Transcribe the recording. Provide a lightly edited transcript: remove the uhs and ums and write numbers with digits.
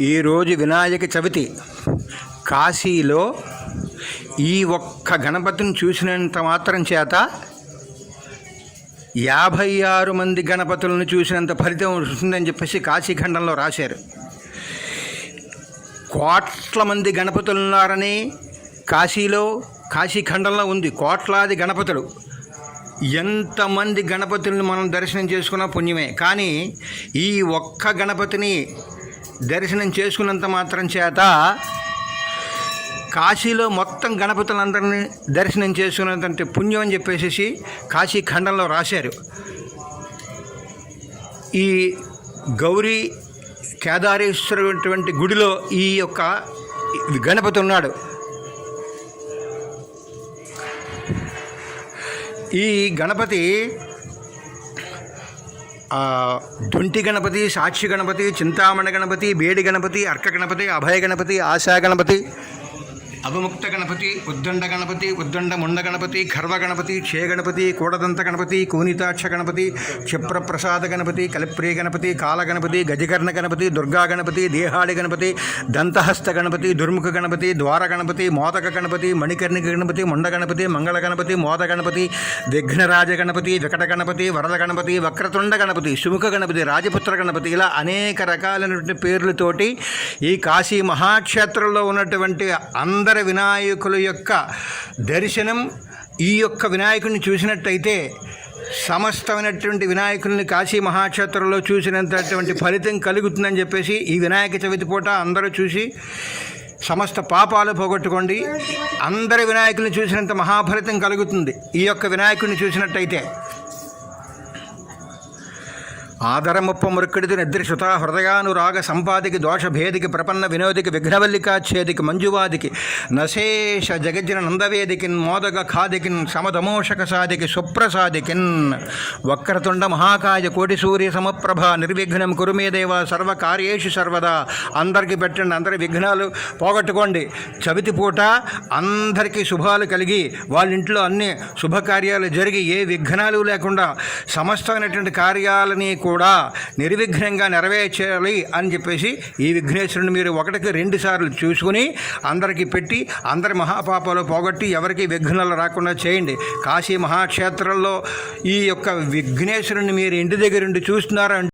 ఈరోజు వినాయక చవితి. కాశీలో ఈ ఒక్క గణపతిని చూసినంత మాత్రం చేత 56 మంది గణపతులను చూసినంత ఫలితం వస్తుందని చెప్పేసి కాశీఖండంలో రాశారు. కోట్ల మంది గణపతులు ఉన్నారని కాశీఖండంలో ఉంది. కోట్లాది గణపతులు. ఎంతమంది గణపతులను మనం దర్శనం చేసుకున్న పుణ్యమే. కానీ ఈ ఒక్క గణపతిని దర్శనం చేసుకున్నంత మాత్రం చేత కాశీలో మొత్తం గణపతులందరినీ దర్శనం చేసుకున్నంత పుణ్యం అని చెప్పేసి కాశీఖండంలో రాశారు. ఈ గౌరీ కేదారేశ్వరటువంటి గుడిలో ఈ యొక్క గణపతి ఉన్నాడు. ఈ గణపతి దొంటి గణపతి, సాక్షి గణపతి, చింతామణి గణపతి, బేడి గణపతి, అర్క గణపతి, అభయ గణపతి, ఆశా గణపతి, అవిముక్త గణపతి, ఉద్దండ గణపతి, ఉద్దండ ముండ గణపతి, ఖర్వ గణపతి, క్షే గణపతి, కూడదంత గణపతి, కూనితాక్ష గణపతి, క్షిప్రప్రసాద గణపతి, కలిప్రియ గణపతి, కాల గణపతి, గజకర్ణ గణపతి, దుర్గా గణపతి, దేహాడి గణపతి, దంతహస్త గణపతి, దుర్ముఖ గణపతి, ద్వార గణపతి, మోదక గణపతి, మణికర్ణిక గణపతి, ముండ గణపతి, మంగళ గణపతి, మోద గణపతి, విఘ్నరాజ గణపతి, వికట గణపతి, వరద గణపతి, వక్రతుండ గణపతి, సుముఖ గణపతి, రాజపుత్ర గణపతి, ఇలా అనేక రకాలైనటువంటి పేర్లతోటి ఈ కాశీ మహాక్షేత్రంలో ఉన్నటువంటి అందరి వినాయకుల యొక్క దర్శనం, ఈ యొక్క వినాయకుడిని చూసినట్టయితే సమస్తమైనటువంటి వినాయకుల్ని కాశీ మహాక్షేత్రంలో చూసినంతటువంటి ఫలితం కలుగుతుందని చెప్పేసి ఈ వినాయక చవితి పూట అందరూ చూసి సమస్త పాపాలు పోగొట్టుకోండి. అందరి వినాయకుల్ని చూసినంత మహాఫలితం కలుగుతుంది ఈ యొక్క వినాయకుడిని చూసినట్టయితే. ఆదరముప్ప మురుక్కడిది నిద్రిశుత హృదయానురాగ సంపాదికి దోషభేదికి ప్రపన్న వినోదికి విఘ్నవల్లికాచ్ఛేదికి మంజువాదికి నశేష జగజ్జన నందవేదికిన్ మోదగ ఖాదికిన్ సమదమోషక సాదికి సుప్రసాదికిన్ వక్రతుండ మహాకాయ కోటి సూర్య సమప్రభ నిర్విఘ్నం కురుమేదేవ సర్వకార్యేషు సర్వదా. అందరికీ పెట్టండి, అందరి విఘ్నాలు పోగొట్టుకోండి. చవితి పూట అందరికీ శుభాలు కలిగి వాళ్ళ ఇంట్లో అన్ని శుభకార్యాలు జరిగి ఏ విఘ్నాలు లేకుండా సమస్తమైనటువంటి కార్యాలని కూడా నిర్విఘ్నంగా నెరవేర్చాలి అని చెప్పేసి ఈ విఘ్నేశ్వరుని మీరు 1కి 2 సార్లు చూసుకుని అందరికీ పెట్టి అందరి మహాపాపాలు పోగొట్టి ఎవరికి విఘ్నాలు రాకుండా చేయండి. కాశీ మహాక్షేత్రంలో ఈ యొక్క విఘ్నేశ్వరుని మీరు ఇంటి దగ్గర నుండి చూస్తున్నారంటే